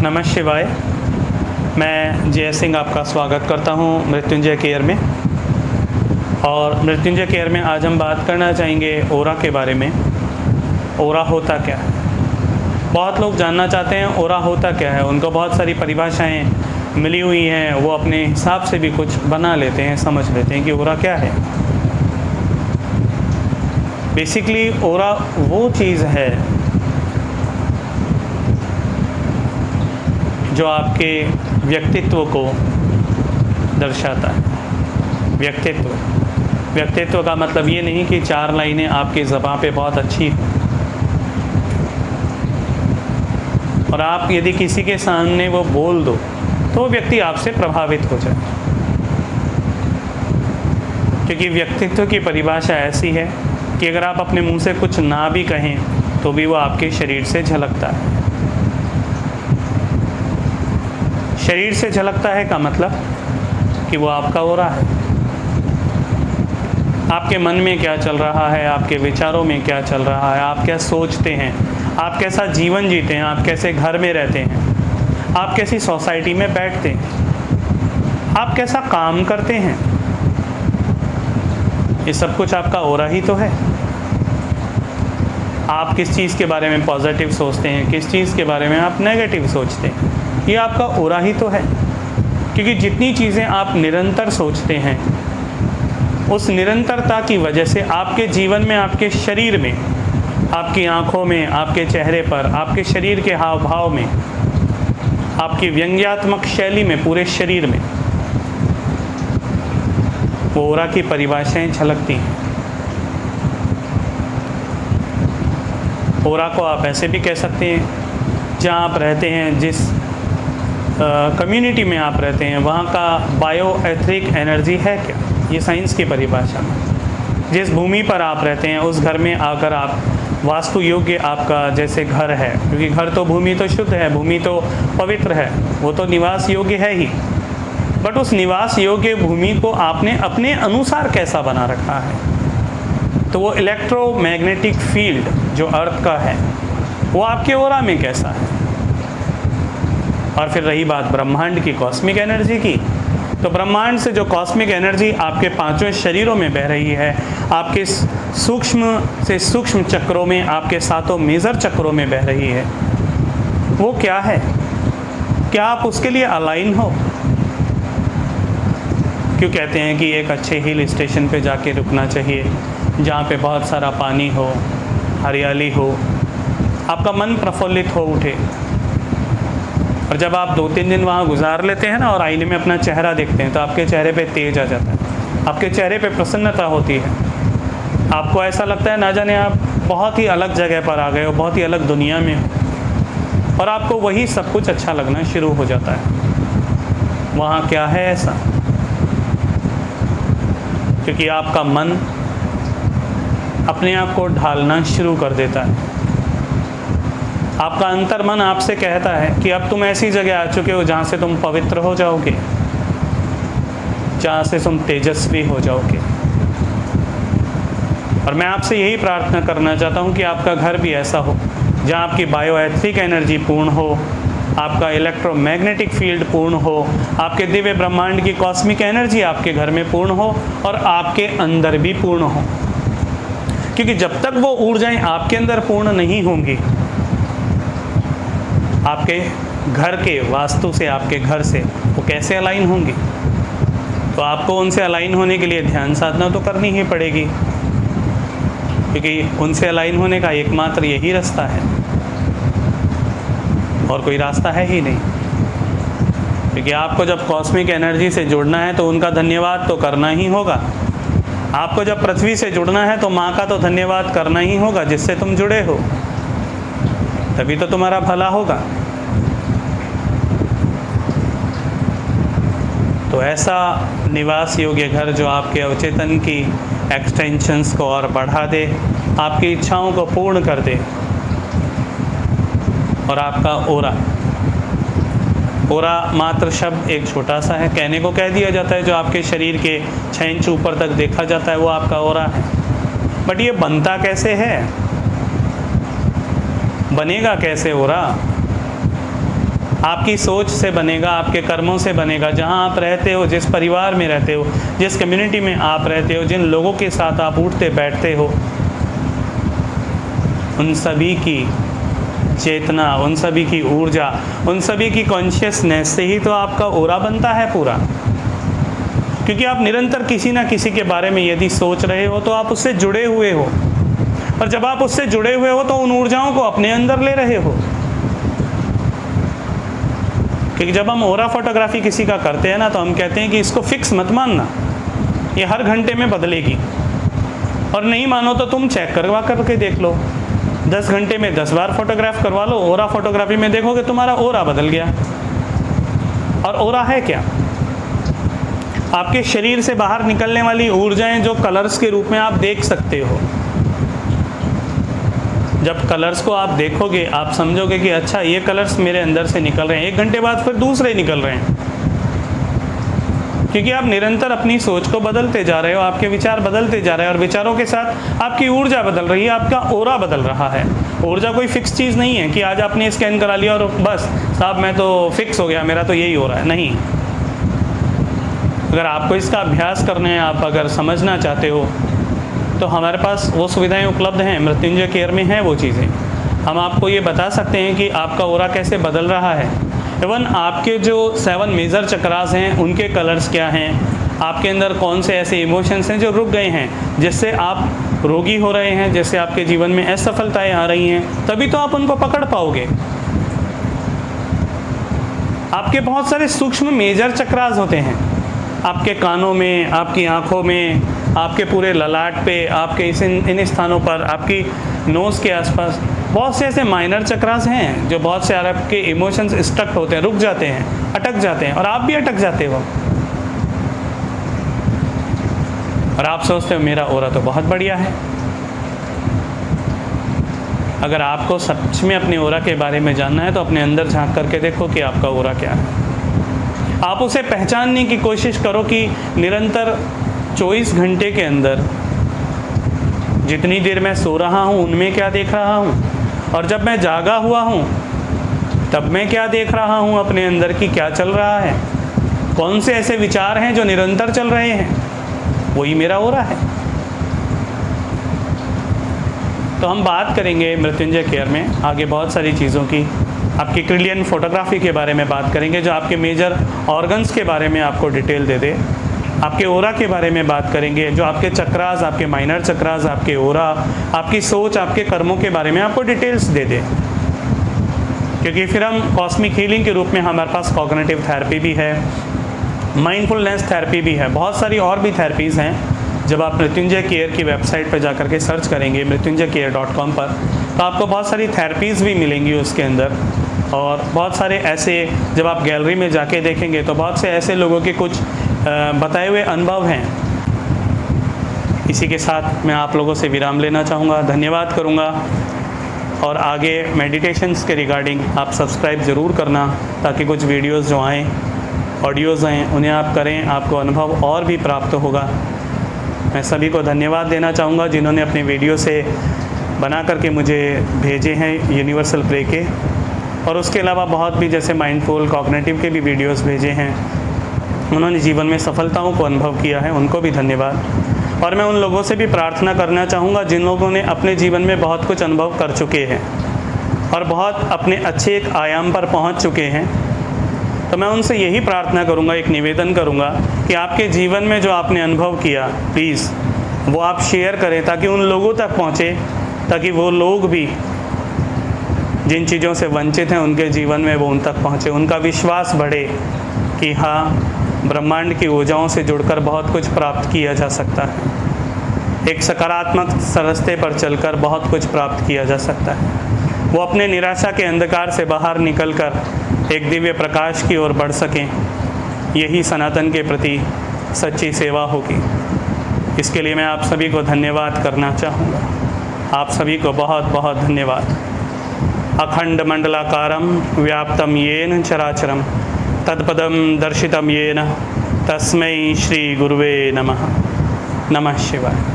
नमः शिवाय। मैं जय सिंह आपका स्वागत करता हूं मृत्युंजय केयर में। और मृत्युंजय केयर में आज हम बात करना चाहेंगे ओरा के बारे में। ओरा होता क्या है? बहुत लोग जानना चाहते हैं ओरा होता क्या है। उनको बहुत सारी परिभाषाएं मिली हुई हैं, वो अपने हिसाब से भी कुछ बना लेते हैं, समझ लेते हैं कि ओरा क्या है। बेसिकली ओरा वो चीज़ है जो आपके व्यक्तित्व को दर्शाता है। व्यक्तित्व का मतलब ये नहीं कि 4 लाइनें आपकी ज़बान पे बहुत अच्छी और आप यदि किसी के सामने वो बोल दो तो वो व्यक्ति आपसे प्रभावित हो जाए। क्योंकि व्यक्तित्व की परिभाषा ऐसी है कि अगर आप अपने मुंह से कुछ ना भी कहें तो भी वो आपके शरीर से झलकता है। शरीर से झलकता है का मतलब कि वो आपका ओरा है। आपके मन में क्या चल रहा है, आपके विचारों में क्या चल रहा है, आप क्या सोचते हैं, आप कैसा जीवन जीते हैं, आप कैसे घर में रहते हैं, आप कैसी सोसाइटी में बैठते हैं, आप कैसा काम करते हैं, ये सब कुछ आपका ओरा ही तो है। आप किस चीज़ के बारे में पॉजिटिव सोचते हैं, किस चीज़ के बारे में आप नेगेटिव सोचते हैं, ये आपका ओरा ही तो है। क्योंकि जितनी चीज़ें आप निरंतर सोचते हैं उस निरंतरता की वजह से आपके जीवन में, आपके शरीर में, आपकी आँखों में, आपके चेहरे पर, आपके शरीर के हाव भाव में, आपकी व्यंग्यात्मक शैली में, पूरे शरीर में वो ओरा की परिभाषाएं झलकती हैं। ओरा को आप ऐसे भी कह सकते हैं, जहाँ आप रहते हैं, जिस कम्युनिटी में आप रहते हैं, वहाँ का बायोएथरिक एनर्जी है क्या, ये साइंस की परिभाषा में। जिस भूमि पर आप रहते हैं उस घर में अगर आप वास्तु योग्य आपका जैसे घर है, क्योंकि घर तो भूमि तो शुद्ध है, भूमि तो पवित्र है, वो तो निवास योग्य है ही, बट उस निवास योग्य भूमि को आपने अपने अनुसार कैसा बना रखा है। तो वो इलेक्ट्रोमैग्नेटिक फील्ड जो अर्थ का है वो आपके ओरा में कैसा है। और फिर रही बात ब्रह्मांड की, कॉस्मिक एनर्जी की, तो ब्रह्मांड से जो कॉस्मिक एनर्जी आपके 5 शरीरों में बह रही है, आपके सूक्ष्म से सूक्ष्म चक्रों में, आपके 7 मेजर चक्रों में बह रही है, वो क्या है? क्या आप उसके लिए अलाइन हो? क्यों कहते हैं कि एक अच्छे हिल स्टेशन पे जाके रुकना चाहिए जहाँ पे बहुत सारा पानी हो, हरियाली हो, आपका मन प्रफुल्लित हो उठे। और जब आप 2-3 दिन वहाँ गुजार लेते हैं ना और आईने में अपना चेहरा देखते हैं तो आपके चेहरे पे तेज आ जाता है, आपके चेहरे पे प्रसन्नता होती है। आपको ऐसा लगता है ना जाने आप बहुत ही अलग जगह पर आ गए हो, बहुत ही अलग दुनिया में हो, और आपको वही सब कुछ अच्छा लगना शुरू हो जाता है। वहाँ क्या है ऐसा? क्योंकि आपका मन अपने आप को ढालना शुरू कर देता है। आपका अंतर्मन आपसे कहता है कि अब तुम ऐसी जगह आ चुके हो जहाँ से तुम पवित्र हो जाओगे, जहाँ से तुम तेजस्वी हो जाओगे। और मैं आपसे यही प्रार्थना करना चाहता हूँ कि आपका घर भी ऐसा हो जहाँ आपकी बायोएथरिक एनर्जी पूर्ण हो, आपका इलेक्ट्रोमैग्नेटिक फील्ड पूर्ण हो, आपके दिव्य ब्रह्मांड की कॉस्मिक एनर्जी आपके घर में पूर्ण हो और आपके अंदर भी पूर्ण हो। क्योंकि जब तक वो ऊर्जाएं आपके अंदर पूर्ण नहीं होंगी, आपके घर के वास्तु से, आपके घर से वो कैसे अलाइन होंगी? तो आपको उनसे अलाइन होने के लिए ध्यान साधना तो करनी ही पड़ेगी, क्योंकि उनसे अलाइन होने का एकमात्र यही रास्ता है और कोई रास्ता है ही नहीं। क्योंकि आपको जब कॉस्मिक एनर्जी से जुड़ना है तो उनका धन्यवाद तो करना ही होगा। आपको जब पृथ्वी से जुड़ना है तो माँ का तो धन्यवाद करना ही होगा जिससे तुम जुड़े हो, तभी तो तुम्हारा भला होगा। तो ऐसा निवास योग्य घर जो आपके अवचेतन की एक्सटेंशंस को और बढ़ा दे, आपकी इच्छाओं को पूर्ण कर दे। और आपका ओरा मात्र शब्द एक छोटा सा है, कहने को कह दिया जाता है, जो आपके शरीर के 6 इंच ऊपर तक देखा जाता है वो आपका ओरा है। बट ये बनता कैसे है? बनेगा कैसे ओरा? आपकी सोच से बनेगा, आपके कर्मों से बनेगा। जहाँ आप रहते हो, जिस परिवार में रहते हो, जिस कम्युनिटी में आप रहते हो, जिन लोगों के साथ आप उठते बैठते हो, उन सभी की चेतना, उन सभी की ऊर्जा, उन सभी की कॉन्शियसनेस से ही तो आपका ऑरा बनता है पूरा। क्योंकि आप निरंतर किसी ना किसी के बारे में यदि सोच रहे हो तो आप उससे जुड़े हुए हो, और जब आप उससे जुड़े हुए हो तो उन ऊर्जाओं को अपने अंदर ले रहे हो। क्योंकि जब हम ऑरा फोटोग्राफी किसी का करते हैं ना, तो हम कहते हैं कि इसको फिक्स मत मानना, ये हर घंटे में बदलेगी। और नहीं मानो तो तुम चेक करवा करके देख लो, 10 घंटे में 10 बार फोटोग्राफ करवा लो। ऑरा फोटोग्राफी में देखोगे तुम्हारा ऑरा बदल गया। और ऑरा है क्या? आपके शरीर से बाहर निकलने वाली ऊर्जाएं जो कलर्स के रूप में आप देख सकते हो। जब कलर्स को आप देखोगे, आप समझोगे कि अच्छा ये कलर्स मेरे अंदर से निकल रहे हैं। 1 घंटे बाद फिर दूसरे निकल रहे हैं, क्योंकि आप निरंतर अपनी सोच को बदलते जा रहे हो, आपके विचार बदलते जा रहे हैं, और विचारों के साथ आपकी ऊर्जा बदल रही है, आपका ऑरा बदल रहा है। ऊर्जा कोई फिक्स चीज़ नहीं है कि आज आपने स्कैन करा लिया और बस साहब मैं तो फिक्स हो गया, मेरा तो यही हो रहा है। नहीं, अगर आपको इसका अभ्यास करना है, आप अगर समझना चाहते हो, तो हमारे पास वो सुविधाएं उपलब्ध हैं। मृत्युंजय केयर में है वो चीज़ें। हम आपको ये बता सकते हैं कि आपका ऑरा कैसे बदल रहा है। इवन आपके जो 7 मेजर चक्रास हैं, उनके कलर्स क्या हैं, आपके अंदर कौन से ऐसे इमोशंस हैं जो रुक गए हैं, जिससे आप रोगी हो रहे हैं, जिससे आपके जीवन में असफलताएं आ रही हैं, तभी तो आप उनको पकड़ पाओगे। आपके बहुत सारे सूक्ष्म मेजर चक्रास होते हैं, आपके कानों में, आपकी आँखों में, आपके पूरे ललाट पे, आपके इन स्थानों पर, आपकी नोज़ के आसपास बहुत से ऐसे माइनर चक्रास हैं जो बहुत से आपके इमोशंस स्टक होते हैं, रुक जाते हैं, अटक जाते हैं, और आप भी अटक जाते हो। और आप सोचते हो मेरा ऑरा तो बहुत बढ़िया है। अगर आपको सच में अपने ऑरा के बारे में जानना है तो अपने अंदर झांक करके देखो कि आपका ऑरा क्या है। आप उसे पहचानने की कोशिश करो कि निरंतर 24 घंटे के अंदर जितनी देर मैं सो रहा हूँ उनमें क्या देख रहा हूँ, और जब मैं जागा हुआ हूँ तब मैं क्या देख रहा हूँ, अपने अंदर की क्या चल रहा है, कौन से ऐसे विचार हैं जो निरंतर चल रहे हैं, वही मेरा ऑरा है। तो हम बात करेंगे मृत्युंजय केयर में आगे बहुत सारी चीज़ों की। आपकी क्रिलियन फोटोग्राफी के बारे में बात करेंगे, जो आपके मेजर ऑर्गन्स के बारे में आपको डिटेल दे दे। आपके ऑरा के बारे में बात करेंगे, जो आपके चक्रास, आपके माइनर चक्रास, आपके ऑरा, आपकी सोच, आपके कर्मों के बारे में आपको डिटेल्स दे दे। क्योंकि फिर हम कॉस्मिक हीलिंग के रूप में हमारे पास कॉग्निटिव थेरेपी भी है, माइंडफुलनेस थेरेपी भी है, बहुत सारी और भी थेरेपीज़ हैं। जब आप मृत्युंजय केयर की वेबसाइट पर जाकर के सर्च करेंगे मृत्युंजयकेयर.com पर, तो आपको बहुत सारी थेरेपीज़ भी मिलेंगी उसके अंदर। और बहुत सारे ऐसे, जब आप गैलरी में जाके देखेंगे तो बहुत से ऐसे लोगों के कुछ बताए हुए अनुभव हैं। इसी के साथ मैं आप लोगों से विराम लेना चाहूँगा, धन्यवाद करूँगा। और आगे मेडिटेशंस के रिगार्डिंग आप सब्सक्राइब ज़रूर करना, ताकि कुछ वीडियोज़ जो आएँ, ऑडियोज़ आएँ, उन्हें आप करें, आपको अनुभव और भी प्राप्त होगा। मैं सभी को धन्यवाद देना चाहूँगा जिन्होंने अपने वीडियो से बना करके मुझे भेजे हैं यूनिवर्सल प्ले के, और उसके अलावा बहुत भी जैसे माइंडफुल कॉग्निटिव के भी वीडियोस भेजे हैं। उन्होंने जीवन में सफलताओं को अनुभव किया है, उनको भी धन्यवाद। और मैं उन लोगों से भी प्रार्थना करना चाहूँगा जिन लोगों ने अपने जीवन में बहुत कुछ अनुभव कर चुके हैं और बहुत अपने अच्छे एक आयाम पर पहुँच चुके हैं। तो मैं उनसे यही प्रार्थना करूँगा, एक निवेदन करूँगा कि आपके जीवन में जो आपने अनुभव किया, प्लीज़ वो आप शेयर करें, ताकि उन लोगों तक पहुँचे, ताकि वो लोग भी जिन चीज़ों से वंचित हैं उनके जीवन में वो उन तक पहुँचे, उनका विश्वास बढ़े कि हाँ, ब्रह्मांड की ऊर्जाओं से जुड़कर बहुत कुछ प्राप्त किया जा सकता है। एक सकारात्मक रास्ते पर चलकर बहुत कुछ प्राप्त किया जा सकता है। वो अपने निराशा के अंधकार से बाहर निकलकर एक दिव्य प्रकाश की ओर बढ़ सकें। यही सनातन के प्रति सच्ची सेवा होगी। इसके लिए मैं आप सभी को धन्यवाद करना चाहूँगा। आप सभी को बहुत बहुत धन्यवाद। अखंड मंडलाकारं व्याप्तं येन चराचरं तत्पदं दर्शितं येन तस्मै श्री गुरुवे नमः। नमः शिवाय।